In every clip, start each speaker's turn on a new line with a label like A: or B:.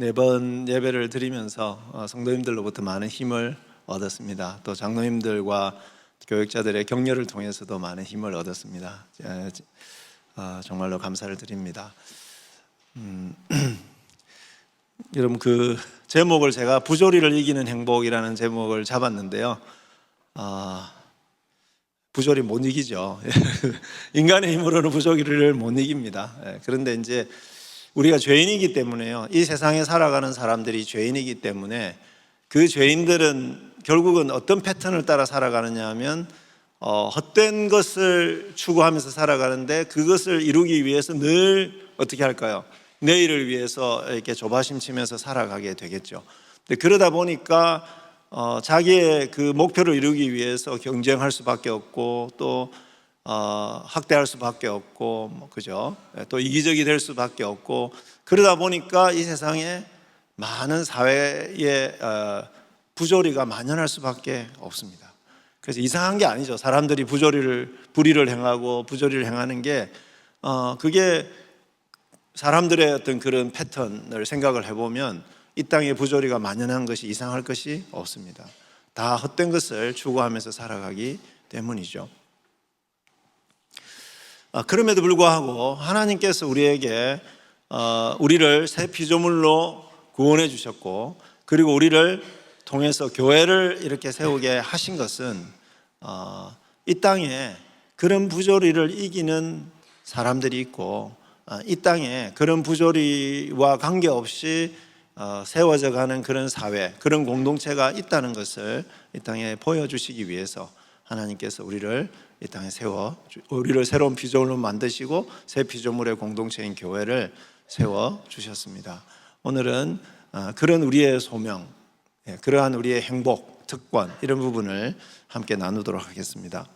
A: 네 번 예배를 드리면서 성도님들로부터 많은 힘을 얻었습니다. 또 장로님들과 교육자들의 격려를 통해서도 많은 힘을 얻었습니다. 정말로 감사를 드립니다. 여러분, 그 제목을 제가 부조리를 이기는 행복이라는 제목을 잡았는데요. 부조리 못 이기죠. 인간의 힘으로는 부조리를 못 이깁니다. 그런데 이제 우리가 죄인이기 때문에요, 이 세상에 살아가는 사람들이 죄인이기 때문에 그 죄인들은 결국은 어떤 패턴을 따라 살아가느냐 하면 헛된 것을 추구하면서 살아가는데, 그것을 이루기 위해서 늘 어떻게 할까요? 내일을 위해서 이렇게 조바심 치면서 살아가게 되겠죠. 근데 그러다 보니까 자기의 그 목표를 이루기 위해서 경쟁할 수밖에 없고, 또 학대할 수밖에 없고, 그죠? 또 이기적이 될 수밖에 없고, 그러다 보니까 이 세상에 많은 사회의 부조리가 만연할 수밖에 없습니다. 그래서 이상한 게 아니죠. 사람들이 불의를 행하고 부조리를 행하는 게 그게 사람들의 어떤 그런 패턴을 생각을 해보면 이 땅에 부조리가 만연한 것이 이상할 것이 없습니다. 다 헛된 것을 추구하면서 살아가기 때문이죠. 그럼에도 불구하고 하나님께서 우리에게 우리를 새 피조물로 구원해 주셨고, 그리고 우리를 통해서 교회를 이렇게 세우게 하신 것은 이 땅에 그런 부조리를 이기는 사람들이 있고, 이 땅에 그런 부조리와 관계없이 세워져 가는 그런 사회, 그런 공동체가 있다는 것을 이 땅에 보여주시기 위해서 하나님께서 우리를 이 땅에 우리를 새로운 피조물로 만드시고 새 피조물의 공동체인 교회를 세워주셨습니다. 오늘은 그런 우리의 소명, 그러한 우리의 행복, 특권, 이런 부분을 함께 나누도록 하겠습니다.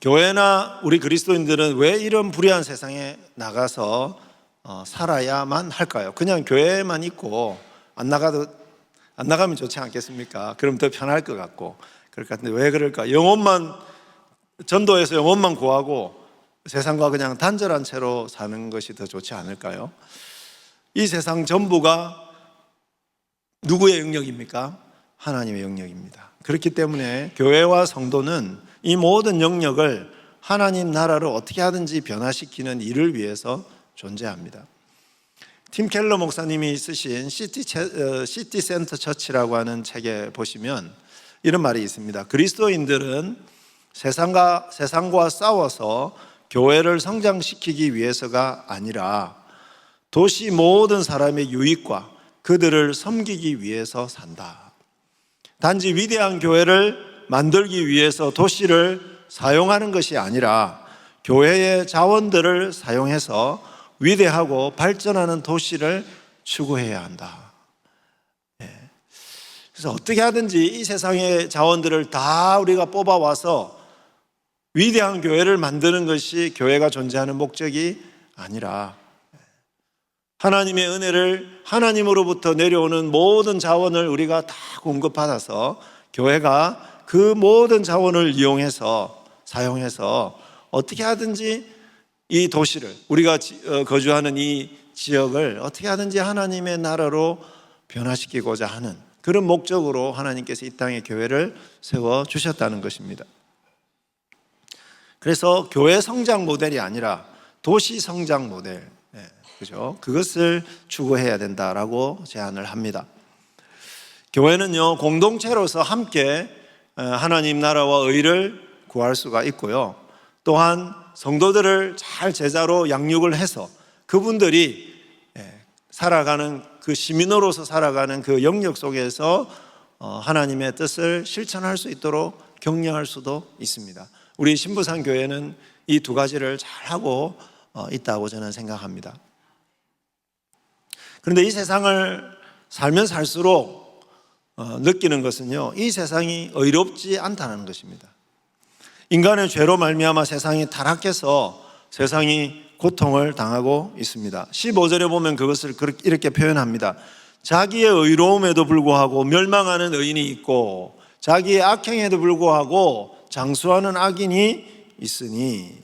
A: 교회나 우리 그리스도인들은 왜 이런 불의한 세상에 나가서 살아야만 할까요? 그냥 교회만 있고 안 나가면 좋지 않겠습니까? 그럼 더 편할 것 같고 그럴 것 같은데, 왜 그럴까? 전도해서 영혼만 구하고 세상과 그냥 단절한 채로 사는 것이 더 좋지 않을까요? 이 세상 전부가 누구의 영역입니까? 하나님의 영역입니다. 그렇기 때문에 교회와 성도는 이 모든 영역을 하나님 나라로 어떻게 하든지 변화시키는 일을 위해서 존재합니다. 팀 켈러 목사님이 쓰신 시티 센터 처치라고 하는 책에 보시면 이런 말이 있습니다. 그리스도인들은 세상과 싸워서 교회를 성장시키기 위해서가 아니라 도시 모든 사람의 유익과 그들을 섬기기 위해서 산다. 단지 위대한 교회를 만들기 위해서 도시를 사용하는 것이 아니라 교회의 자원들을 사용해서 위대하고 발전하는 도시를 추구해야 한다. 그래서 어떻게 하든지 이 세상의 자원들을 다 우리가 뽑아와서 위대한 교회를 만드는 것이 교회가 존재하는 목적이 아니라, 하나님의 은혜를, 하나님으로부터 내려오는 모든 자원을 우리가 다 공급받아서 교회가 그 모든 자원을 이용해서 사용해서 어떻게 하든지 이 도시를, 우리가 거주하는 이 지역을 어떻게 하든지 하나님의 나라로 변화시키고자 하는 그런 목적으로 하나님께서 이 땅에 교회를 세워주셨다는 것입니다. 그래서 교회 성장 모델이 아니라 도시 성장 모델, 그죠? 그것을 추구해야 된다라고 제안을 합니다. 교회는요, 공동체로서 함께 하나님 나라와 의를 구할 수가 있고요, 또한 성도들을 잘 제자로 양육을 해서 그분들이 살아가는 그 시민으로서 살아가는 그 영역 속에서 하나님의 뜻을 실천할 수 있도록 격려할 수도 있습니다. 우리 신부산 교회는 이 두 가지를 잘 하고 있다고 저는 생각합니다. 그런데 이 세상을 살면 살수록 느끼는 것은요, 이 세상이 의롭지 않다는 것입니다. 인간의 죄로 말미암아 세상이 타락해서 세상이 고통을 당하고 있습니다. 15절에 보면 그것을 이렇게 표현합니다. 자기의 의로움에도 불구하고 멸망하는 의인이 있고 자기의 악행에도 불구하고 장수하는 악인이 있으니.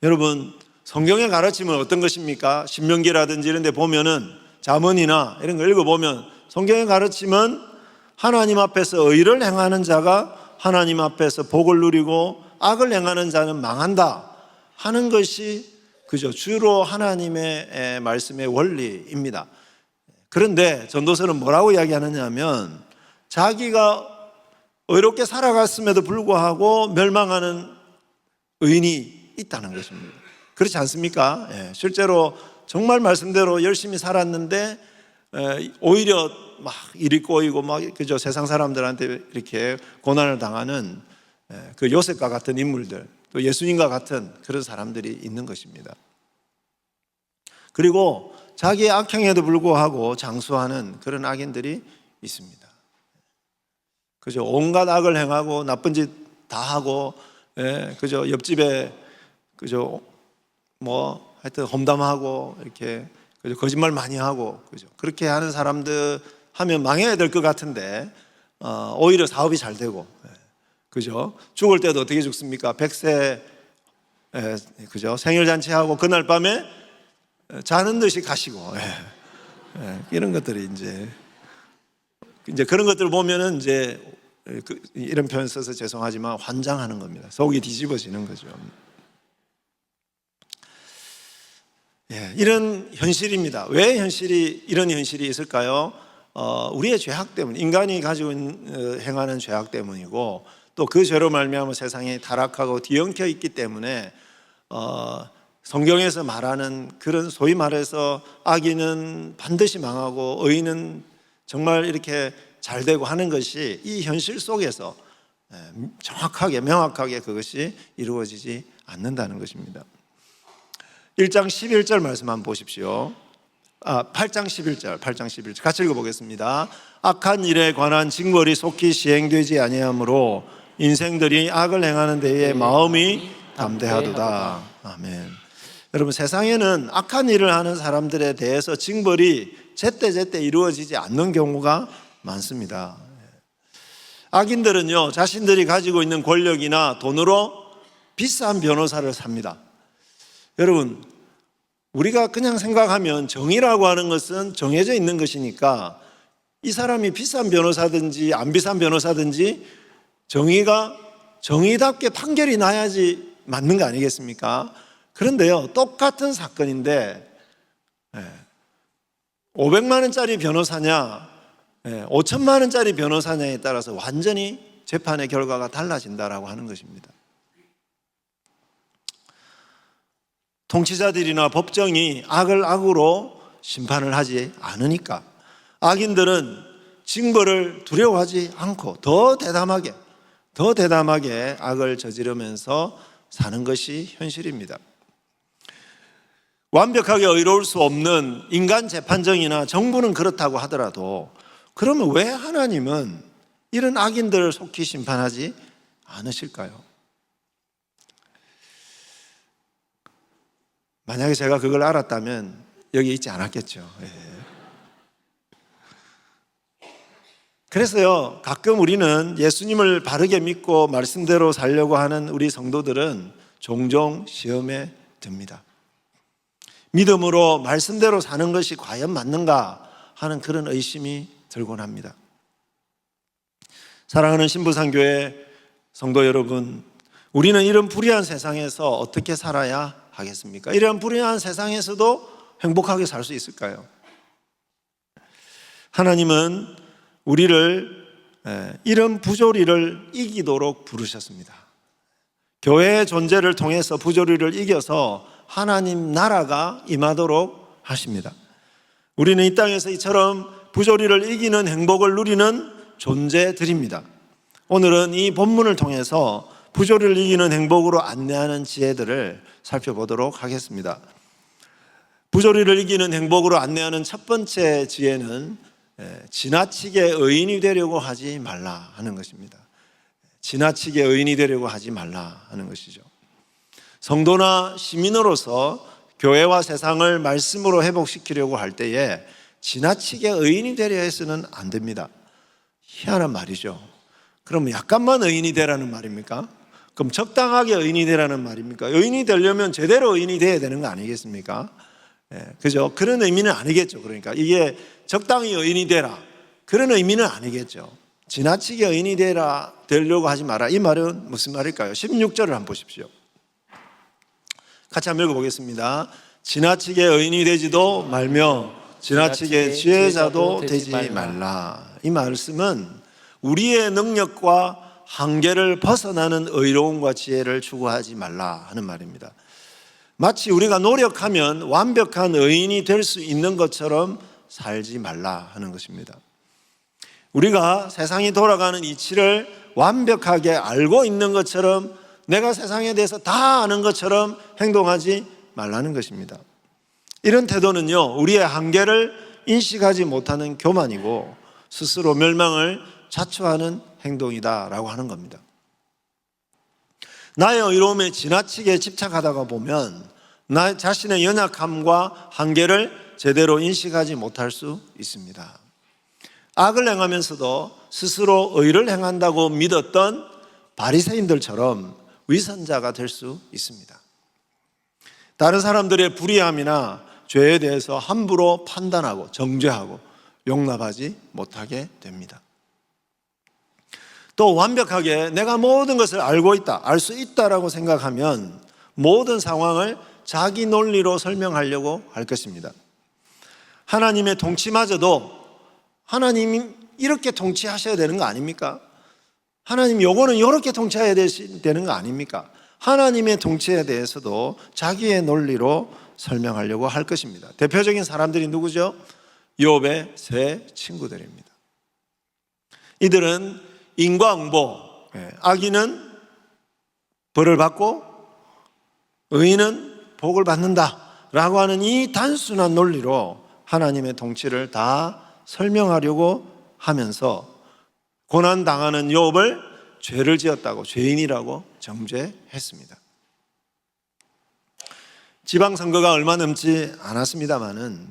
A: 여러분, 성경의 가르침은 어떤 것입니까? 신명기라든지 이런 데 보면은 잠언이나 이런 거 읽어보면 성경의 가르침은 하나님 앞에서 의를 행하는 자가 하나님 앞에서 복을 누리고 악을 행하는 자는 망한다 하는 것이 그죠, 주로 하나님의 말씀의 원리입니다. 그런데 전도서는 뭐라고 이야기하느냐 하면 자기가 의롭게 살아갔음에도 불구하고 멸망하는 의인이 있다는 것입니다. 그렇지 않습니까? 실제로 정말 말씀대로 열심히 살았는데 오히려 막 일이 꼬이고 막 그죠, 세상 사람들한테 이렇게 고난을 당하는 그 요셉과 같은 인물들, 또 예수님과 같은 그런 사람들이 있는 것입니다. 그리고 자기의 악행에도 불구하고 장수하는 그런 악인들이 있습니다. 그죠, 온갖 악을 행하고 나쁜 짓 다 하고, 그죠, 옆집에 그죠, 뭐 하여튼 험담하고 이렇게 그죠, 거짓말 많이 하고 그죠, 그렇게 하는 사람들 하면 망해야 될 것 같은데 오히려 사업이 잘 되고, 그죠, 죽을 때도 어떻게 죽습니까? 100세 그죠, 생일 잔치하고 그날 밤에 자는 듯이 가시고, 이런 것들이 이제 그런 것들을 보면은 이제 이런 표현 써서 죄송하지만 환장하는 겁니다. 속이 뒤집어지는 거죠. 이런 현실입니다. 왜 이런 현실이 있을까요? 우리의 죄악 때문, 인간이 가지고 행하는 죄악 때문이고, 또 그 죄로 말미암아 세상이 타락하고 뒤엉켜 있기 때문에 성경에서 말하는 그런 소위 말해서 악인은 반드시 망하고 의인은 정말 이렇게 잘 되고 하는 것이 이 현실 속에서 정확하게 명확하게 그것이 이루어지지 않는다는 것입니다. 1장 11절 말씀 한번 보십시오. 8장 11절 같이 읽어보겠습니다. 악한 일에 관한 징벌이 속히 시행되지 아니하므로 인생들이 악을 행하는 데에 마음이 담대하도다. 아멘. 여러분, 세상에는 악한 일을 하는 사람들에 대해서 징벌이 제때제때 이루어지지 않는 경우가 많습니다. 악인들은요, 자신들이 가지고 있는 권력이나 돈으로 비싼 변호사를 삽니다. 여러분, 우리가 그냥 생각하면 정의라고 하는 것은 정해져 있는 것이니까 이 사람이 비싼 변호사든지 안 비싼 변호사든지 정의가 정의답게 판결이 나야지 맞는 거 아니겠습니까? 그런데요, 똑같은 사건인데 500만 원짜리 변호사냐 5천만 원짜리 변호사냐에 따라서 완전히 재판의 결과가 달라진다라고 하는 것입니다. 통치자들이나 법정이 악을 악으로 심판을 하지 않으니까 악인들은 징벌을 두려워하지 않고 더 대담하게 악을 저지르면서 사는 것이 현실입니다. 완벽하게 의로울 수 없는 인간 재판정이나 정부는 그렇다고 하더라도 그러면 왜 하나님은 이런 악인들을 속히 심판하지 않으실까요? 만약에 제가 그걸 알았다면 여기 있지 않았겠죠. 그래서요, 가끔 우리는 예수님을 바르게 믿고 말씀대로 살려고 하는 우리 성도들은 종종 시험에 듭니다. 믿음으로 말씀대로 사는 것이 과연 맞는가 하는 그런 의심이 들곤 합니다. 사랑하는 신부상교회 성도 여러분, 우리는 이런 불의한 세상에서 어떻게 살아야 하겠습니까? 이런 불의한 세상에서도 행복하게 살 수 있을까요? 하나님은 우리를 이런 부조리를 이기도록 부르셨습니다. 교회의 존재를 통해서 부조리를 이겨서 하나님 나라가 임하도록 하십니다. 우리는 이 땅에서 이처럼 부조리를 이기는 행복을 누리는 존재들입니다. 오늘은 이 본문을 통해서 부조리를 이기는 행복으로 안내하는 지혜들을 살펴보도록 하겠습니다. 부조리를 이기는 행복으로 안내하는 첫 번째 지혜는 지나치게 의인이 되려고 하지 말라 하는 것입니다. 지나치게 의인이 되려고 하지 말라 하는 것이죠. 성도나 시민으로서 교회와 세상을 말씀으로 회복시키려고 할 때에 지나치게 의인이 되려 해서는 안 됩니다. 희한한 말이죠. 그러면 약간만 의인이 되라는 말입니까? 그럼 적당하게 의인이 되라는 말입니까? 의인이 되려면 제대로 의인이 돼야 되는 거 아니겠습니까? 그죠? 그런 의미는 아니겠죠. 그러니까 이게 적당히 의인이 되라, 그런 의미는 아니겠죠. 지나치게 의인이 되려고 하지 마라. 이 말은 무슨 말일까요? 16절을 한번 보십시오. 같이 한번 읽어보겠습니다. 지나치게 의인이 되지도 말며 지나치게 지혜자도 되지 말라. 이 말씀은 우리의 능력과 한계를 벗어나는 의로움과 지혜를 추구하지 말라 하는 말입니다. 마치 우리가 노력하면 완벽한 의인이 될 수 있는 것처럼 살지 말라 하는 것입니다. 우리가 세상이 돌아가는 이치를 완벽하게 알고 있는 것처럼, 내가 세상에 대해서 다 아는 것처럼 행동하지 말라는 것입니다. 이런 태도는요, 우리의 한계를 인식하지 못하는 교만이고 스스로 멸망을 자초하는 행동이다라고 하는 겁니다. 나의 의로움에 지나치게 집착하다가 보면 나 자신의 연약함과 한계를 제대로 인식하지 못할 수 있습니다. 악을 행하면서도 스스로 의를 행한다고 믿었던 바리새인들처럼 위선자가 될 수 있습니다. 다른 사람들의 불의함이나 죄에 대해서 함부로 판단하고 정죄하고 용납하지 못하게 됩니다. 또 완벽하게 내가 모든 것을 알고 있다, 알 수 있다라고 생각하면 모든 상황을 자기 논리로 설명하려고 할 것입니다. 하나님의 통치마저도 하나님이 이렇게 통치하셔야 되는 거 아닙니까? 하나님 요거는 이렇게 통치해야 되는 거 아닙니까? 하나님의 통치에 대해서도 자기의 논리로 설명하려고 할 것입니다. 대표적인 사람들이 누구죠? 욥의 세 친구들입니다. 이들은 인과응보, 악인은 벌을 받고 의인은 복을 받는다라고 하는 이 단순한 논리로 하나님의 통치를 다 설명하려고 하면서 고난당하는 욥을 죄를 지었다고, 죄인이라고 정죄했습니다. 지방선거가 얼마 남지 않았습니다마는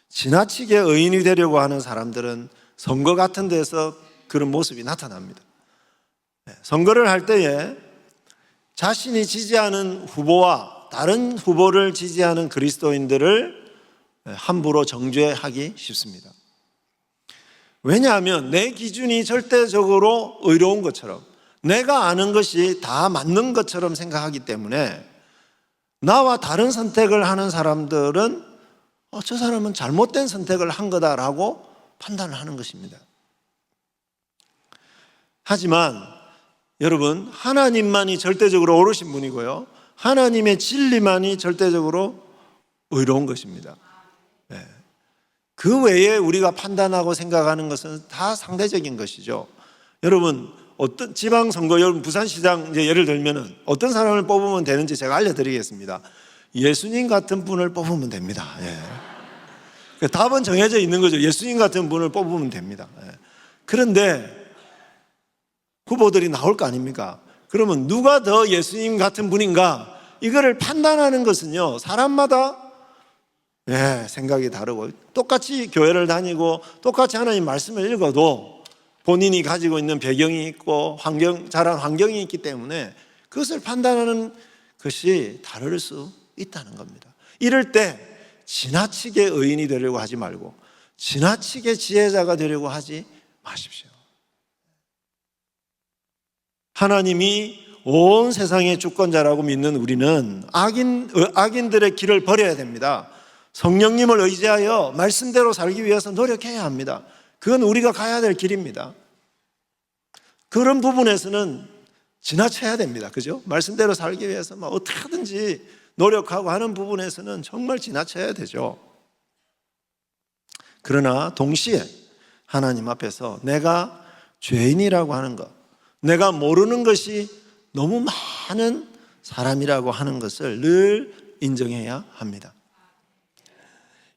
A: 지나치게 의인이 되려고 하는 사람들은 선거 같은 데서 그런 모습이 나타납니다. 선거를 할 때에 자신이 지지하는 후보와 다른 후보를 지지하는 그리스도인들을 함부로 정죄하기 쉽습니다. 왜냐하면 내 기준이 절대적으로 의로운 것처럼, 내가 아는 것이 다 맞는 것처럼 생각하기 때문에 나와 다른 선택을 하는 사람들은 저 사람은 잘못된 선택을 한 거다라고 판단을 하는 것입니다. 하지만 여러분, 하나님만이 절대적으로 옳으신 분이고요, 하나님의 진리만이 절대적으로 의로운 것입니다. 그 외에 우리가 판단하고 생각하는 것은 다 상대적인 것이죠. 여러분, 어떤 지방선거, 여러분 부산시장 이제 예를 들면은 어떤 사람을 뽑으면 되는지 제가 알려드리겠습니다. 예수님 같은 분을 뽑으면 됩니다. 답은 정해져 있는 거죠. 예수님 같은 분을 뽑으면 됩니다. 그런데 후보들이 나올 거 아닙니까? 그러면 누가 더 예수님 같은 분인가? 이거를 판단하는 것은요, 사람마다 생각이 다르고, 똑같이 교회를 다니고 똑같이 하나님 말씀을 읽어도 본인이 가지고 있는 배경이 있고 자란 환경이 있기 때문에 그것을 판단하는 것이 다를 수 있다는 겁니다. 이럴 때 지나치게 의인이 되려고 하지 말고 지나치게 지혜자가 되려고 하지 마십시오. 하나님이 온 세상의 주권자라고 믿는 우리는 악인들의 길을 버려야 됩니다. 성령님을 의지하여 말씀대로 살기 위해서 노력해야 합니다. 그건 우리가 가야 될 길입니다. 그런 부분에서는 지나쳐야 됩니다. 그죠? 말씀대로 살기 위해서 어떻게 하든지 노력하고 하는 부분에서는 정말 지나쳐야 되죠. 그러나 동시에 하나님 앞에서 내가 죄인이라고 하는 것, 내가 모르는 것이 너무 많은 사람이라고 하는 것을 늘 인정해야 합니다.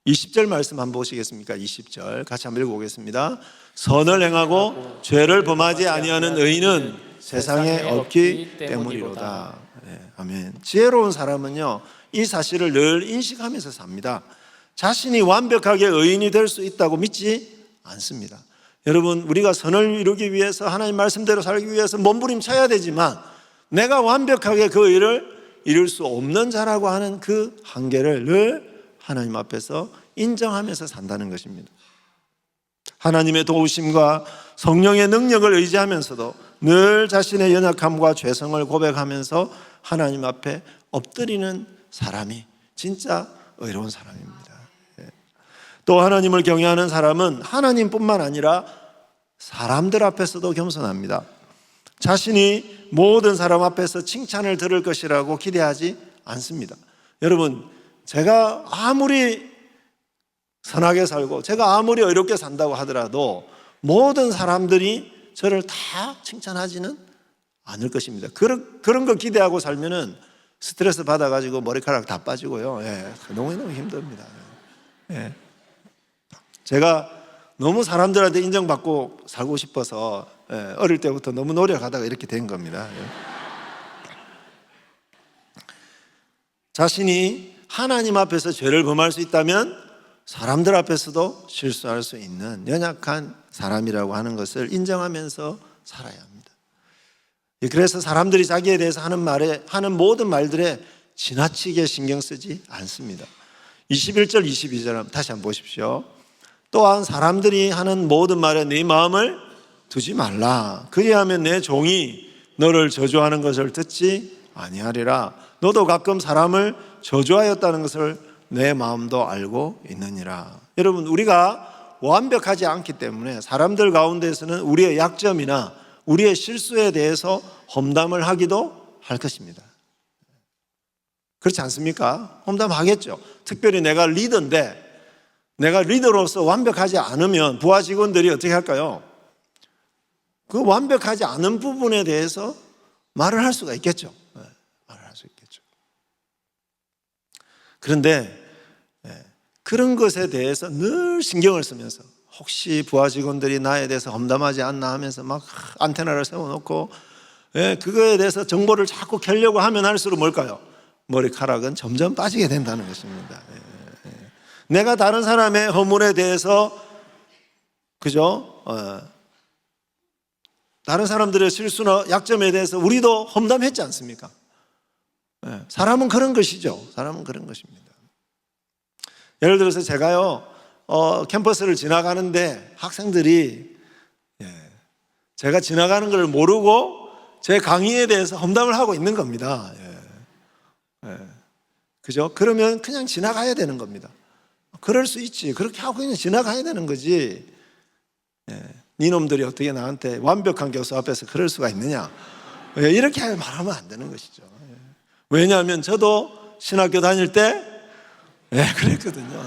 A: 20절 말씀 한번 보시겠습니까? 20절 같이 한번 읽어보겠습니다. 선을 행하고 죄를 범하지 아니하는 의인은 세상에 없기 때문이로다. 아멘. 지혜로운 사람은요, 이 사실을 늘 인식하면서 삽니다. 자신이 완벽하게 의인이 될 수 있다고 믿지 않습니다. 여러분, 우리가 선을 이루기 위해서 하나님 말씀대로 살기 위해서 몸부림쳐야 되지만 내가 완벽하게 그 의를 이룰 수 없는 자라고 하는 그 한계를 늘 하나님 앞에서 인정하면서 산다는 것입니다. 하나님의 도우심과 성령의 능력을 의지하면서도 늘 자신의 연약함과 죄성을 고백하면서 하나님 앞에 엎드리는 사람이 진짜 의로운 사람입니다. 또 하나님을 경외하는 사람은 하나님뿐만 아니라 사람들 앞에서도 겸손합니다. 자신이 모든 사람 앞에서 칭찬을 들을 것이라고 기대하지 않습니다. 여러분, 제가 아무리 선하게 살고 제가 아무리 어렵게 산다고 하더라도 모든 사람들이 저를 다 칭찬하지는 않을 것입니다. 그런 거 기대하고 살면은 스트레스 받아가지고 머리카락 다 빠지고요. 너무너무 힘듭니다. 제가 너무 사람들한테 인정받고 살고 싶어서 어릴 때부터 너무 노력하다가 이렇게 된 겁니다. 자신이 하나님 앞에서 죄를 범할 수 있다면 사람들 앞에서도 실수할 수 있는 연약한 사람이라고 하는 것을 인정하면서 살아야 합니다. 그래서 사람들이 자기에 대해서 하는 모든 말들에 지나치게 신경 쓰지 않습니다. 21절, 22절 다시 한번 보십시오. 또한 사람들이 하는 모든 말에 네 마음을 두지 말라. 그리하면 내 종이 너를 저주하는 것을 듣지 아니하리라. 너도 가끔 사람을 저주하였다는 것을 내 마음도 알고 있느니라. 여러분, 우리가 완벽하지 않기 때문에 사람들 가운데서는 우리의 약점이나 우리의 실수에 대해서 험담을 하기도 할 것입니다. 그렇지 않습니까? 험담하겠죠. 특별히 내가 리더인데 내가 리더로서 완벽하지 않으면 부하 직원들이 어떻게 할까요? 그 완벽하지 않은 부분에 대해서 말을 할 수가 있겠죠. 말을 할 수 있겠죠. 그런데 그런 것에 대해서 늘 신경을 쓰면서 혹시 부하 직원들이 나에 대해서 험담하지 않나 하면서 막 안테나를 세워놓고 그거에 대해서 정보를 자꾸 캐려고 하면 할수록 뭘까요? 머리카락은 점점 빠지게 된다는 것입니다. 내가 다른 사람의 허물에 대해서 그죠? 다른 사람들의 실수나 약점에 대해서 우리도 험담했지 않습니까? 사람은 그런 것이죠. 사람은 그런 것입니다. 예를 들어서 제가요 캠퍼스를 지나가는데 학생들이 제가 지나가는 걸 모르고 제 강의에 대해서 험담을 하고 있는 겁니다. 그죠? 그러면 그냥 지나가야 되는 겁니다. 그럴 수 있지. 그렇게 하고 그냥 지나가야 되는 거지. 니놈들이 어떻게 나한테 완벽한 교수 앞에서 그럴 수가 있느냐. 이렇게 말하면 안 되는 것이죠. 왜냐하면 저도 신학교 다닐 때 그랬거든요.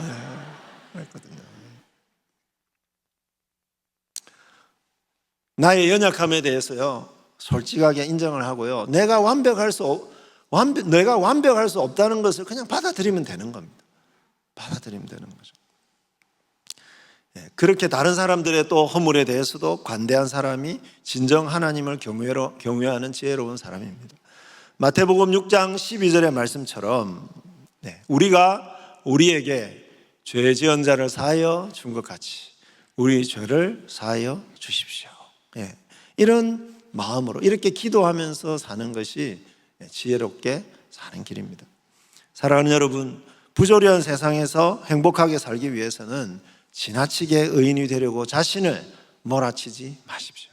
A: 나의 연약함에 대해서요 솔직하게 인정을 하고요 내가 완벽할 수 없다는 것을 그냥 받아들이면 되는 겁니다. 받아들이면 되는 거죠. 그렇게 다른 사람들의 또 허물에 대해서도 관대한 사람이 진정 하나님을 경외하는 지혜로운 사람입니다. 마태복음 6장 12절의 말씀처럼 우리가 우리에게 죄 지은 자를 사하여 준 것 같이 우리 죄를 사하여 주십시오. 이런 마음으로 이렇게 기도하면서 사는 것이 지혜롭게 사는 길입니다. 사랑하는 여러분, 부조리한 세상에서 행복하게 살기 위해서는 지나치게 의인이 되려고 자신을 몰아치지 마십시오.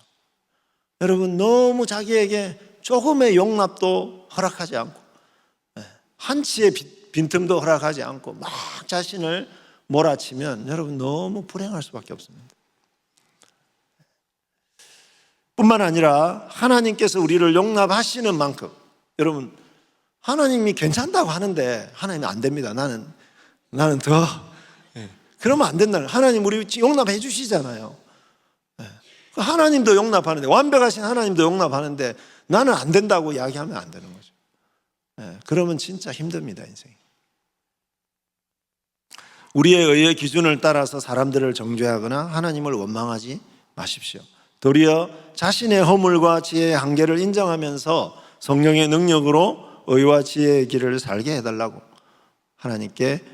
A: 여러분, 너무 자기에게 조금의 용납도 허락하지 않고 한치의 빈틈도 허락하지 않고 막 자신을 몰아치면 여러분 너무 불행할 수밖에 없습니다. 뿐만 아니라 하나님께서 우리를 용납하시는 만큼 여러분 하나님이 괜찮다고 하는데 하나님이 안 됩니다. 나는 더 그러면 안 된다는 하나님 우리 용납해 주시잖아요. 하나님도 용납하는데 완벽하신 하나님도 용납하는데 나는 안 된다고 이야기하면 안 되는 거죠. 그러면 진짜 힘듭니다 인생이. 우리의 의의 기준을 따라서 사람들을 정죄하거나 하나님을 원망하지 마십시오. 도리어 자신의 허물과 지혜의 한계를 인정하면서 성령의 능력으로 의와 지혜의 길을 살게 해달라고 하나님께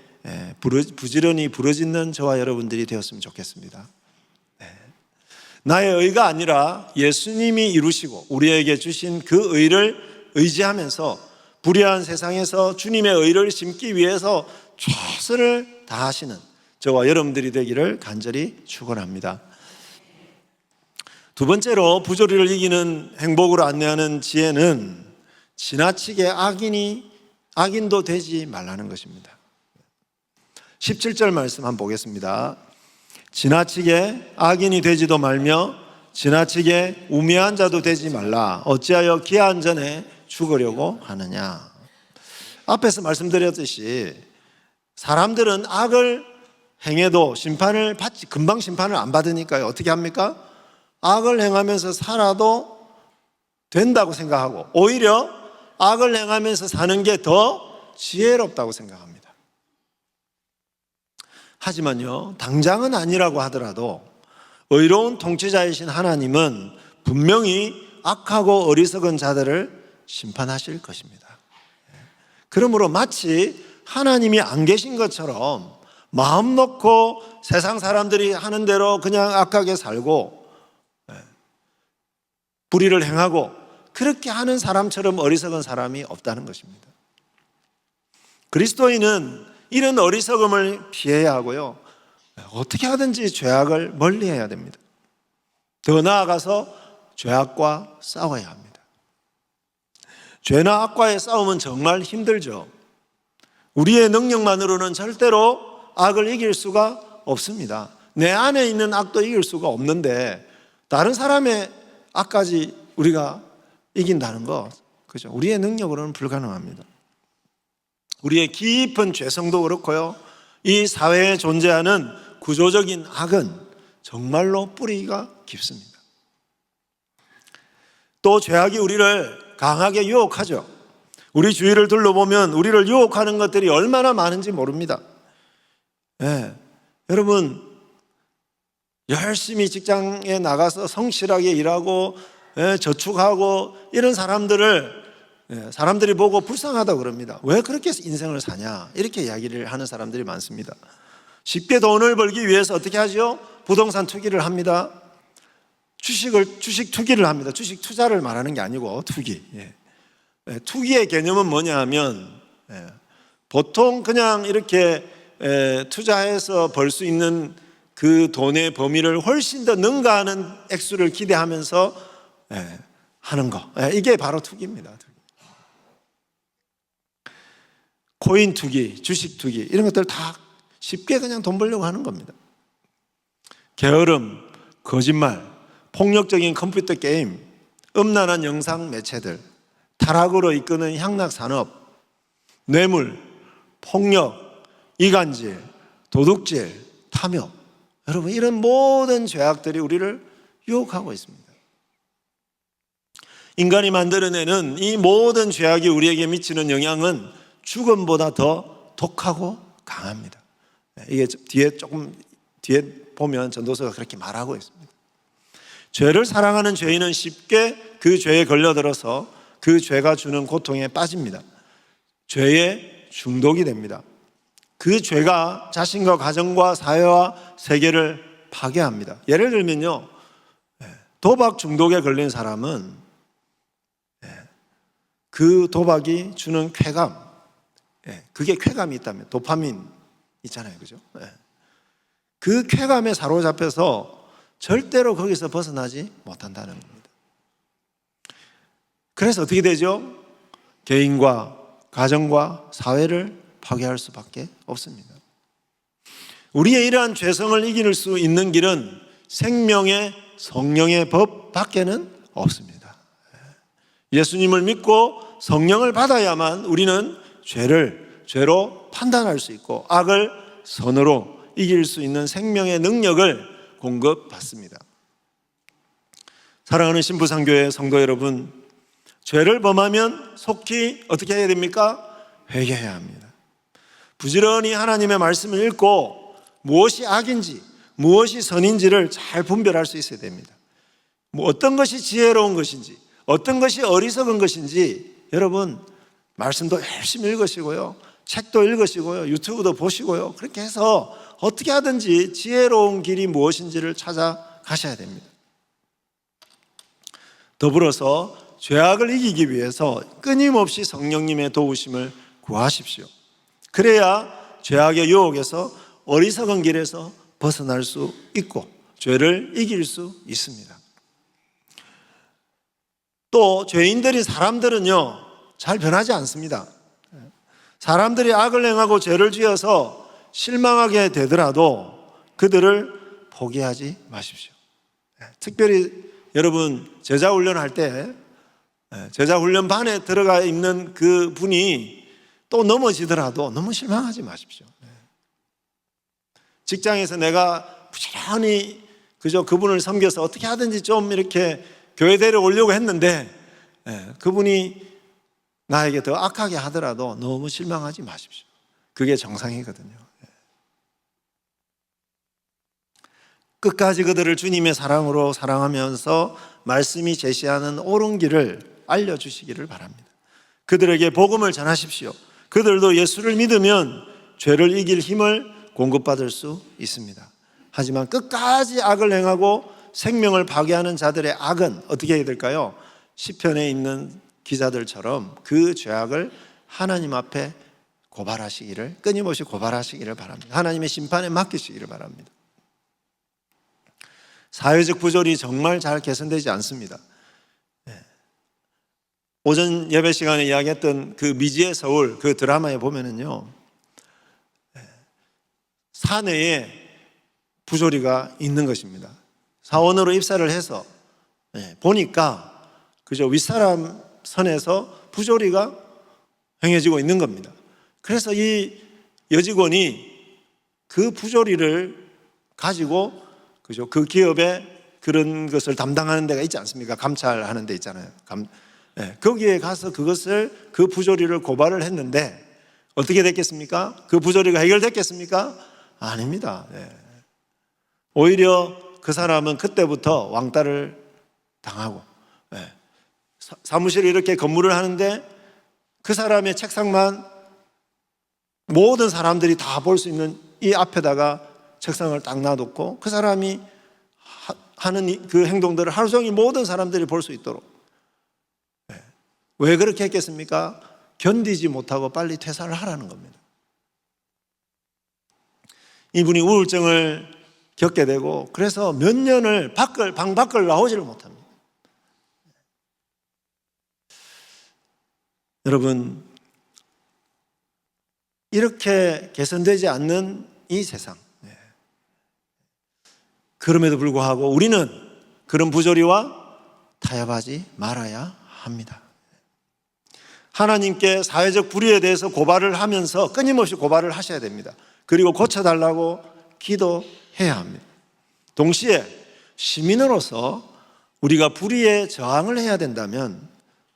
A: 부지런히 부르짖는 저와 여러분들이 되었으면 좋겠습니다. 나의 의가 아니라 예수님이 이루시고 우리에게 주신 그 의를 의지하면서 불의한 세상에서 주님의 의를 심기 위해서 최선을 다하시는 저와 여러분들이 되기를 간절히 축원합니다. 두 번째로 부조리를 이기는 행복으로 안내하는 지혜는 지나치게 악인도 되지 말라는 것입니다. 17절 말씀 한번 보겠습니다. 지나치게 악인이 되지도 말며 지나치게 우매한 자도 되지 말라. 어찌하여 기한 전에 죽으려고 하느냐. 앞에서 말씀드렸듯이 사람들은 악을 행해도 심판을 받지, 금방 심판을 안 받으니까요. 어떻게 합니까? 악을 행하면서 살아도 된다고 생각하고 오히려 악을 행하면서 사는 게 더 지혜롭다고 생각합니다. 하지만요, 당장은 아니라고 하더라도 의로운 통치자이신 하나님은 분명히 악하고 어리석은 자들을 심판하실 것입니다. 그러므로 마치 하나님이 안 계신 것처럼 마음 놓고 세상 사람들이 하는 대로 그냥 악하게 살고 불의를 행하고 그렇게 하는 사람처럼 어리석은 사람이 없다는 것입니다. 그리스도인은 이런 어리석음을 피해야 하고요, 어떻게 하든지 죄악을 멀리해야 됩니다. 더 나아가서 죄악과 싸워야 합니다. 죄나 악과의 싸움은 정말 힘들죠. 우리의 능력만으로는 절대로 악을 이길 수가 없습니다. 내 안에 있는 악도 이길 수가 없는데 다른 사람의 악까지 우리가 이긴다는 거, 그죠? 우리의 능력으로는 불가능합니다. 우리의 깊은 죄성도 그렇고요, 이 사회에 존재하는 구조적인 악은 정말로 뿌리가 깊습니다. 또 죄악이 우리를 강하게 유혹하죠. 우리 주위를 둘러보면 우리를 유혹하는 것들이 얼마나 많은지 모릅니다. 여러분, 열심히 직장에 나가서 성실하게 일하고 저축하고 이런 사람들이 보고 불쌍하다고 그럽니다. 왜 그렇게 인생을 사냐, 이렇게 이야기를 하는 사람들이 많습니다. 쉽게 돈을 벌기 위해서 어떻게 하죠? 부동산 투기를 합니다. 주식 투기를 합니다. 주식 투자를 말하는 게 아니고 투기. 투기의 개념은 뭐냐 하면 보통 그냥 이렇게 투자해서 벌 수 있는 그 돈의 범위를 훨씬 더 능가하는 액수를 기대하면서 하는 거, 이게 바로 투기입니다. 코인 투기, 주식 투기, 이런 것들 다 쉽게 그냥 돈 벌려고 하는 겁니다. 게으름, 거짓말, 폭력적인 컴퓨터 게임, 음란한 영상 매체들, 타락으로 이끄는 향락산업, 뇌물, 폭력, 이간질, 도둑질, 탐욕, 여러분, 이런 모든 죄악들이 우리를 유혹하고 있습니다. 인간이 만들어내는 이 모든 죄악이 우리에게 미치는 영향은 죽음보다 더 독하고 강합니다. 이게 뒤에 보면 전도서가 그렇게 말하고 있습니다. 죄를 사랑하는 죄인은 쉽게 그 죄에 걸려들어서 그 죄가 주는 고통에 빠집니다. 죄에 중독이 됩니다. 그 죄가 자신과 가정과 사회와 세계를 파괴합니다. 예를 들면요, 도박 중독에 걸린 사람은 그 도박이 주는 쾌감, 그게 쾌감이 있다면 도파민 있잖아요, 그죠? 그 쾌감에 사로잡혀서 절대로 거기서 벗어나지 못한다는 겁니다. 그래서 어떻게 되죠? 개인과 가정과 사회를 파괴할 수밖에 없습니다. 우리의 이러한 죄성을 이길 수 있는 길은 생명의 성령의 법 밖에는 없습니다. 예수님을 믿고 성령을 받아야만 우리는 죄로 판단할 수 있고 악을 선으로 이길 수 있는 생명의 능력을 공급받습니다. 사랑하는 신부상교회 성도 여러분, 죄를 범하면 속히 어떻게 해야 됩니까? 회개해야 합니다. 부지런히 하나님의 말씀을 읽고 무엇이 악인지 무엇이 선인지를 잘 분별할 수 있어야 됩니다. 어떤 것이 지혜로운 것인지 어떤 것이 어리석은 것인지 여러분 말씀도 열심히 읽으시고요, 책도 읽으시고요, 유튜브도 보시고요, 그렇게 해서 어떻게 하든지 지혜로운 길이 무엇인지를 찾아가셔야 됩니다. 더불어서 죄악을 이기기 위해서 끊임없이 성령님의 도우심을 구하십시오. 그래야 죄악의 유혹에서 어리석은 길에서 벗어날 수 있고 죄를 이길 수 있습니다. 또 죄인들이 사람들은요 잘 변하지 않습니다. 사람들이 악을 행하고 죄를 지어서 실망하게 되더라도 그들을 포기하지 마십시오. 특별히 여러분 제자 훈련할 때 제자 훈련반에 들어가 있는 그 분이 또 넘어지더라도 너무 실망하지 마십시오. 직장에서 내가 부지런히 그저 그분을 섬겨서 어떻게 하든지 좀 이렇게 교회 데려오려고 했는데 그분이 나에게 더 악하게 하더라도 너무 실망하지 마십시오. 그게 정상이거든요. 끝까지 그들을 주님의 사랑으로 사랑하면서 말씀이 제시하는 옳은 길을 알려주시기를 바랍니다. 그들에게 복음을 전하십시오. 그들도 예수를 믿으면 죄를 이길 힘을 공급받을 수 있습니다. 하지만 끝까지 악을 행하고 생명을 파괴하는 자들의 악은 어떻게 해야 될까요? 시편에 있는 기자들처럼 그 죄악을 하나님 앞에 고발하시기를, 끊임없이 고발하시기를 바랍니다. 하나님의 심판에 맡기시기를 바랍니다. 사회적 부조리 정말 잘 개선되지 않습니다. 오전 예배 시간에 이야기했던 그 미지의 서울 그 드라마에 보면은요, 사내에 부조리가 있는 것입니다. 사원으로 입사를 해서 보니까 그저 윗사람 선에서 부조리가 행해지고 있는 겁니다. 그래서 이 여직원이 그 부조리를 가지고 그죠? 그 기업에 그런 것을 담당하는 데가 있지 않습니까? 감찰하는 데 있잖아요. 거기에 가서 그 부조리를 고발을 했는데 어떻게 됐겠습니까? 그 부조리가 해결됐겠습니까? 아닙니다. 오히려 그 사람은 그때부터 왕따를 당하고 사무실에 이렇게 근무를 하는데 그 사람의 책상만 모든 사람들이 다 볼 수 있는 이 앞에다가 책상을 딱 놔뒀고 그 사람이 하는 그 행동들을 하루 종일 모든 사람들이 볼 수 있도록. 왜 그렇게 했겠습니까? 견디지 못하고 빨리 퇴사를 하라는 겁니다. 이분이 우울증을 겪게 되고 그래서 몇 년을 방 밖을 나오지를 못합니다. 여러분, 이렇게 개선되지 않는 이 세상, 그럼에도 불구하고 우리는 그런 부조리와 타협하지 말아야 합니다. 하나님께 사회적 불의에 대해서 고발을 하면서 끊임없이 고발을 하셔야 됩니다. 그리고 고쳐달라고 기도해야 합니다. 동시에 시민으로서 우리가 불의에 저항을 해야 된다면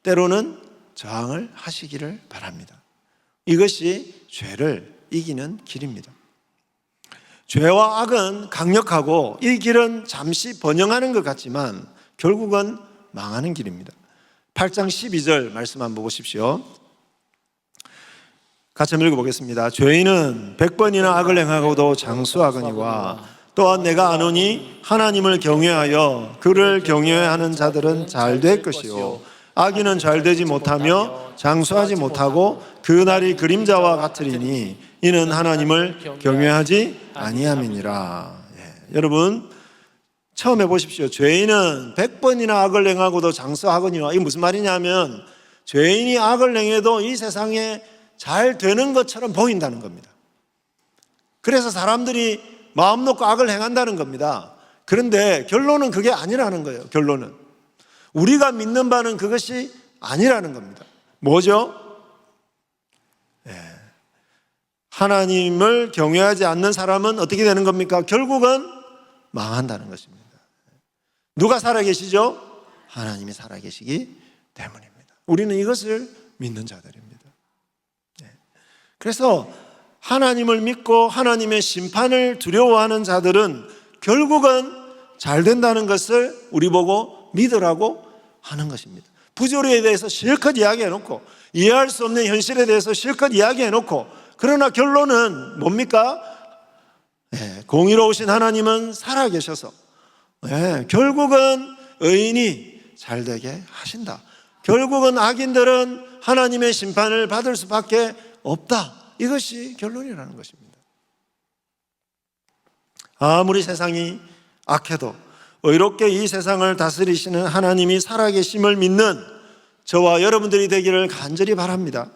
A: 때로는 저항을 하시기를 바랍니다. 이것이 죄를 이기는 길입니다. 죄와 악은 강력하고 이 길은 잠시 번영하는 것 같지만 결국은 망하는 길입니다. 8장 12절 말씀 한번 보십시오. 같이 한번 읽어보겠습니다. 죄인은 100번이나 악을 행하고도 장수하거니와 또한 내가 아노니 하나님을 경외하여 그를 경외하는 자들은 잘 될 것이요 악인은 잘 되지 못하며 장수하지 못하고 그 날이 그림자와 같으리니 이는 하나님을 경외하지 아니함이니라. 여러분 처음 해보십시오. 죄인은 100번이나 악을 행하고도 장수하거니와. 이게 무슨 말이냐면 죄인이 악을 행해도 이 세상에 잘 되는 것처럼 보인다는 겁니다. 그래서 사람들이 마음 놓고 악을 행한다는 겁니다. 그런데 결론은 그게 아니라는 거예요. 결론은 우리가 믿는 바는 그것이 아니라는 겁니다. 뭐죠? 하나님을 경외하지 않는 사람은 어떻게 되는 겁니까? 결국은 망한다는 것입니다. 누가 살아계시죠? 하나님이 살아계시기 때문입니다. 우리는 이것을 믿는 자들입니다. 그래서 하나님을 믿고 하나님의 심판을 두려워하는 자들은 결국은 잘 된다는 것을 우리 보고 믿으라고 하는 것입니다. 부조리에 대해서 실컷 이야기해놓고 이해할 수 없는 현실에 대해서 실컷 이야기해놓고 그러나 결론은 뭡니까? 공의로우신 하나님은 살아계셔서 결국은 의인이 잘되게 하신다. 결국은 악인들은 하나님의 심판을 받을 수밖에 없다. 이것이 결론이라는 것입니다. 아무리 세상이 악해도 의롭게 이 세상을 다스리시는 하나님이 살아계심을 믿는 저와 여러분들이 되기를 간절히 바랍니다.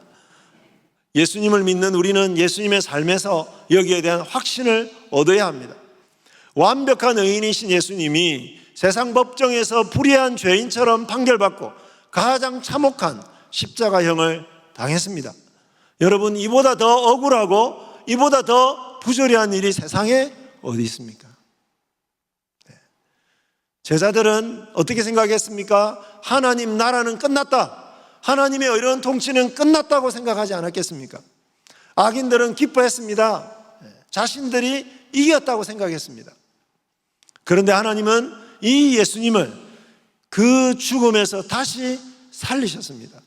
A: 예수님을 믿는 우리는 예수님의 삶에서 여기에 대한 확신을 얻어야 합니다. 완벽한 의인이신 예수님이 세상 법정에서 불의한 죄인처럼 판결받고 가장 참혹한 십자가형을 당했습니다. 여러분, 이보다 더 억울하고 이보다 더 부조리한 일이 세상에 어디 있습니까? 제자들은 어떻게 생각했습니까? 하나님 나라는 끝났다. 하나님의 의로운 통치는 끝났다고 생각하지 않았겠습니까? 악인들은 기뻐했습니다. 자신들이 이겼다고 생각했습니다. 그런데 하나님은 이 예수님을 그 죽음에서 다시 살리셨습니다.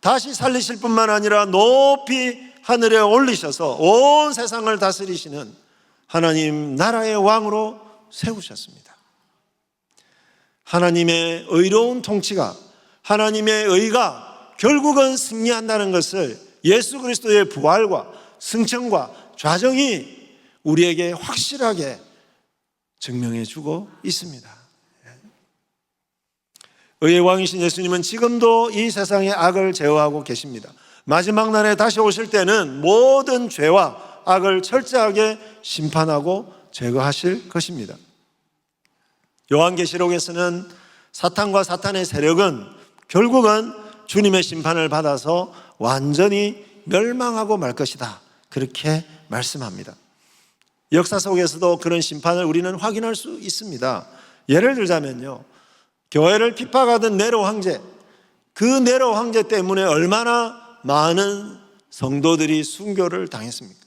A: 다시 살리실 뿐만 아니라 높이 하늘에 올리셔서 온 세상을 다스리시는 하나님 나라의 왕으로 세우셨습니다. 하나님의 의로운 통치가, 하나님의 의가 결국은 승리한다는 것을 예수 그리스도의 부활과 승천과 좌정이 우리에게 확실하게 증명해 주고 있습니다. 의의 왕이신 예수님은 지금도 이 세상의 악을 제어하고 계십니다. 마지막 날에 다시 오실 때는 모든 죄와 악을 철저하게 심판하고 제거하실 것입니다. 요한계시록에서는 사탄과 사탄의 세력은 결국은 주님의 심판을 받아서 완전히 멸망하고 말 것이다, 그렇게 말씀합니다. 역사 속에서도 그런 심판을 우리는 확인할 수 있습니다. 예를 들자면요, 교회를 핍박하던 네로 황제, 그 네로 황제 때문에 얼마나 많은 성도들이 순교를 당했습니까?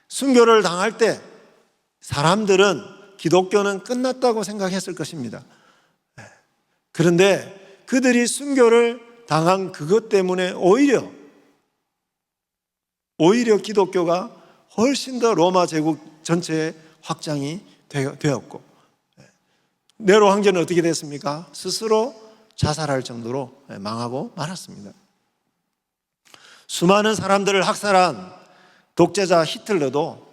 A: 순교를 당할 때 사람들은 기독교는 끝났다고 생각했을 것입니다. 그런데 그들이 순교를 당한 그것 때문에 오히려 기독교가 훨씬 더 로마 제국 전체에 확장이 되었고, 네로 황제는 어떻게 됐습니까? 스스로 자살할 정도로 망하고 말았습니다. 수많은 사람들을 학살한 독재자 히틀러도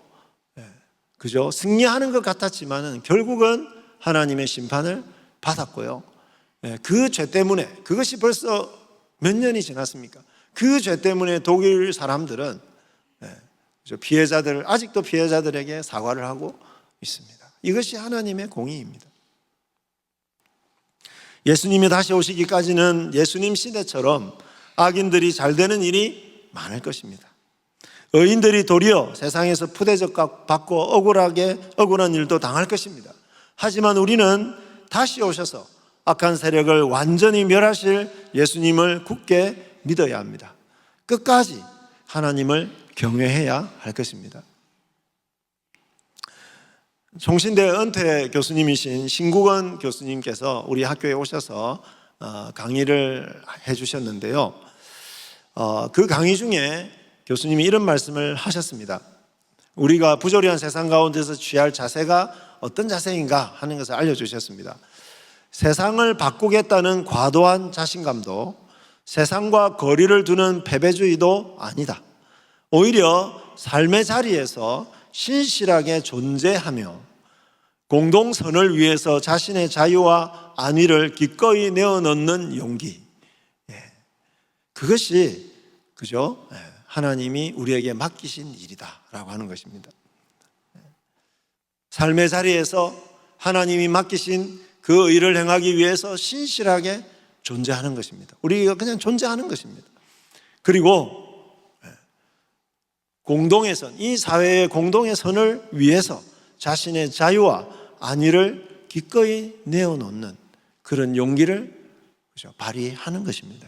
A: 그저 승리하는 것 같았지만 결국은 하나님의 심판을 받았고요. 그 죄 때문에, 그것이 벌써 몇 년이 지났습니까? 그 죄 때문에 독일 사람들은 아직도 피해자들에게 사과를 하고 있습니다. 이것이 하나님의 공의입니다. 예수님이 다시 오시기까지는 예수님 시대처럼 악인들이 잘 되는 일이 많을 것입니다. 의인들이 도리어 세상에서 푸대접 받고 억울한 일도 당할 것입니다. 하지만 우리는 다시 오셔서 악한 세력을 완전히 멸하실 예수님을 굳게 믿어야 합니다. 끝까지 하나님을 경외해야 할 것입니다. 총신대 은퇴 교수님이신 신국원 교수님께서 우리 학교에 오셔서 강의를 해주셨는데요. 그 강의 중에 교수님이 이런 말씀을 하셨습니다. 우리가 부조리한 세상 가운데서 취할 자세가 어떤 자세인가 하는 것을 알려주셨습니다. 세상을 바꾸겠다는 과도한 자신감도 세상과 거리를 두는 패배주의도 아니다. 오히려 삶의 자리에서 신실하게 존재하며 공동선을 위해서 자신의 자유와 안위를 기꺼이 내어놓는 용기, 그것이 하나님이 우리에게 맡기신 일이다라고 하는 것입니다. 삶의 자리에서 하나님이 맡기신 그 일을 행하기 위해서 신실하게 존재하는 것입니다. 우리가 그냥 존재하는 것입니다. 그리고 공동의 선, 이 사회의 공동의 선을 위해서 자신의 자유와 안위를 기꺼이 내어놓는 그런 용기를 발휘하는 것입니다.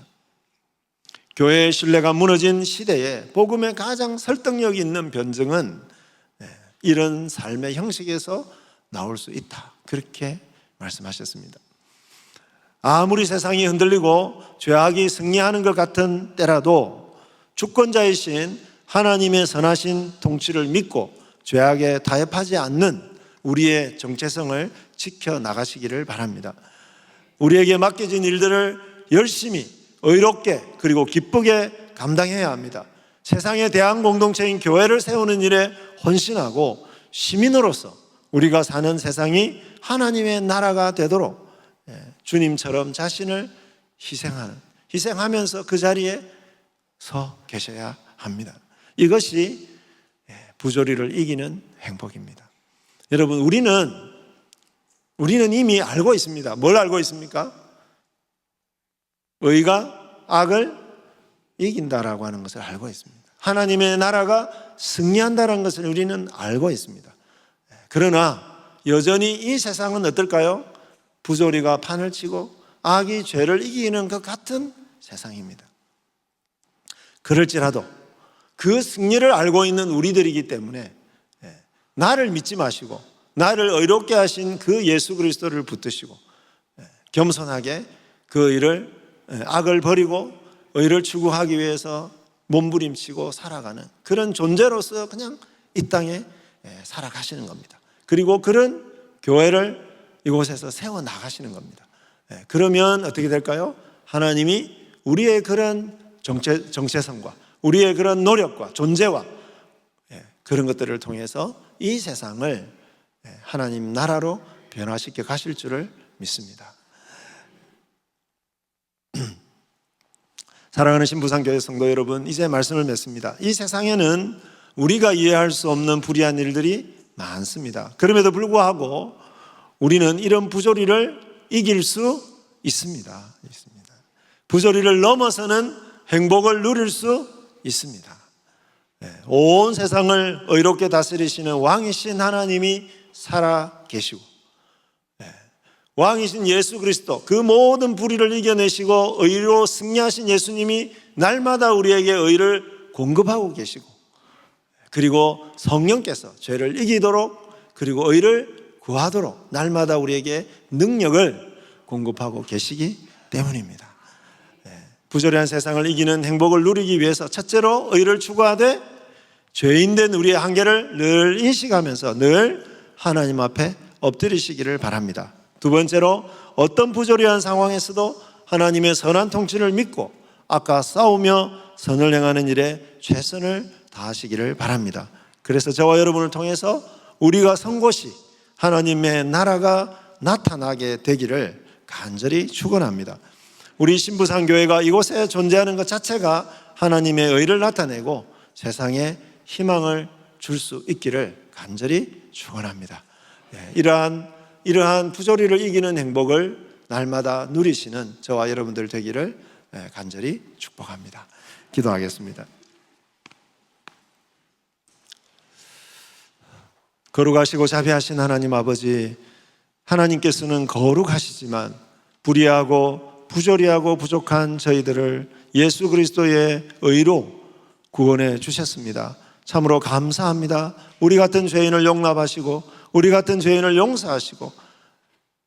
A: 교회의 신뢰가 무너진 시대에 복음의 가장 설득력 있는 변증은 이런 삶의 형식에서 나올 수 있다, 그렇게 말씀하셨습니다. 아무리 세상이 흔들리고 죄악이 승리하는 것 같은 때라도 주권자이신 하나님의 선하신 통치를 믿고 죄악에 타협하지 않는 우리의 정체성을 지켜나가시기를 바랍니다. 우리에게 맡겨진 일들을 열심히 의롭게 그리고 기쁘게 감당해야 합니다. 세상의 대한 공동체인 교회를 세우는 일에 헌신하고 시민으로서 우리가 사는 세상이 하나님의 나라가 되도록 주님처럼 자신을 희생하면서 그 자리에 서 계셔야 합니다. 이것이 부조리를 이기는 행복입니다. 여러분, 우리는 이미 알고 있습니다. 뭘 알고 있습니까? 의가 악을 이긴다라고 하는 것을 알고 있습니다. 하나님의 나라가 승리한다는 것을 우리는 알고 있습니다. 그러나 여전히 이 세상은 어떨까요? 부조리가 판을 치고 악이 죄를 이기는 것 같은 세상입니다. 그럴지라도 그 승리를 알고 있는 우리들이기 때문에 나를 믿지 마시고 나를 의롭게 하신 그 예수 그리스도를 붙드시고 겸손하게 그 일을 악을 버리고 의를 추구하기 위해서 몸부림치고 살아가는 그런 존재로서 그냥 이 땅에 살아가시는 겁니다. 그리고 그런 교회를 이곳에서 세워나가시는 겁니다. 그러면 어떻게 될까요? 하나님이 우리의 그런 정체성과 우리의 그런 노력과 존재와 그런 것들을 통해서 이 세상을 하나님 나라로 변화시켜 가실 줄을 믿습니다. 사랑하는 신부상교회 성도 여러분, 이제 말씀을 맺습니다. 이 세상에는 우리가 이해할 수 없는 불의한 일들이 많습니다. 그럼에도 불구하고 우리는 이런 부조리를 이길 수 있습니다. 부조리를 넘어서는 행복을 누릴 수 있습니다. 온 세상을 의롭게 다스리시는 왕이신 하나님이 살아 계시고 왕이신 예수 그리스도, 그 모든 불의를 이겨내시고 의로 승리하신 예수님이 날마다 우리에게 의를 공급하고 계시고, 그리고 성령께서 죄를 이기도록 그리고 의를 구하도록 날마다 우리에게 능력을 공급하고 계시기 때문입니다. 부조리한 세상을 이기는 행복을 누리기 위해서 첫째로 의를 추구하되 죄인된 우리의 한계를 늘 인식하면서 늘 하나님 앞에 엎드리시기를 바랍니다. 두 번째로 어떤 부조리한 상황에서도 하나님의 선한 통치를 믿고 악과 싸우며 선을 행하는 일에 최선을 다하시기를 바랍니다. 그래서 저와 여러분을 통해서 우리가 선 곳이 하나님의 나라가 나타나게 되기를 간절히 축원합니다. 우리 신부상교회가 이곳에 존재하는 것 자체가 하나님의 의를 나타내고 세상에 희망을 줄 수 있기를 간절히 축원합니다. 이러한 부조리를 이기는 행복을 날마다 누리시는 저와 여러분들 되기를 간절히 축복합니다. 기도하겠습니다. 거룩하시고 자비하신 하나님 아버지, 하나님께서는 거룩하시지만 불의하고 부조리하고 부족한 저희들을 예수 그리스도의 의로 구원해 주셨습니다. 참으로 감사합니다. 우리 같은 죄인을 용납하시고 우리 같은 죄인을 용서하시고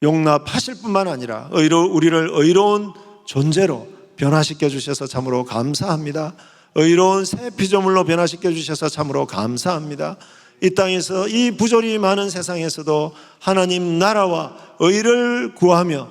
A: 용납하실 뿐만 아니라 우리를 의로운 존재로 변화시켜 주셔서 참으로 감사합니다. 의로운 새 피조물로 변화시켜 주셔서 참으로 감사합니다. 이 땅에서 이 부조리 많은 세상에서도 하나님 나라와 의를 구하며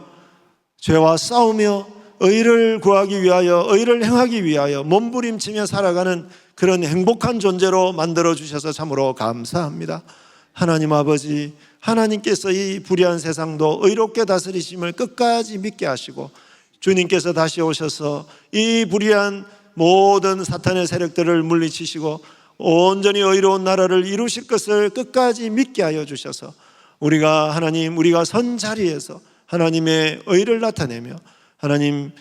A: 죄와 싸우며 의를 구하기 위하여 의를 행하기 위하여 몸부림치며 살아가는 그런 행복한 존재로 만들어 주셔서 참으로 감사합니다. 하나님 아버지, 하나님께서 이 불의한 세상도 의롭게 다스리심을 끝까지 믿게 하시고 주님께서 다시 오셔서 이 불의한 모든 사탄의 세력들을 물리치시고 온전히 의로운 나라를 이루실 것을 끝까지 믿게 하여 주셔서 우리가 선 자리에서 하나님의 의를 나타내며 하나님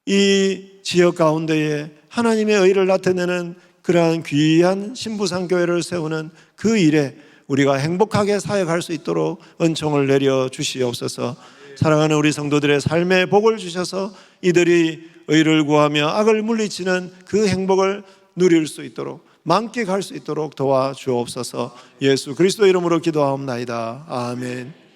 A: 이 지역 가운데에 하나님의 의를 나타내는 그러한 귀한 신부상교회를 세우는 그 일에 우리가 행복하게 사역할 수 있도록 은총을 내려 주시옵소서. 사랑하는 우리 성도들의 삶에 복을 주셔서 이들이 의를 구하며 악을 물리치는 그 행복을 누릴 수 있도록 만끽할 수 있도록 도와주옵소서. 예수 그리스도 이름으로 기도하옵나이다. 아멘.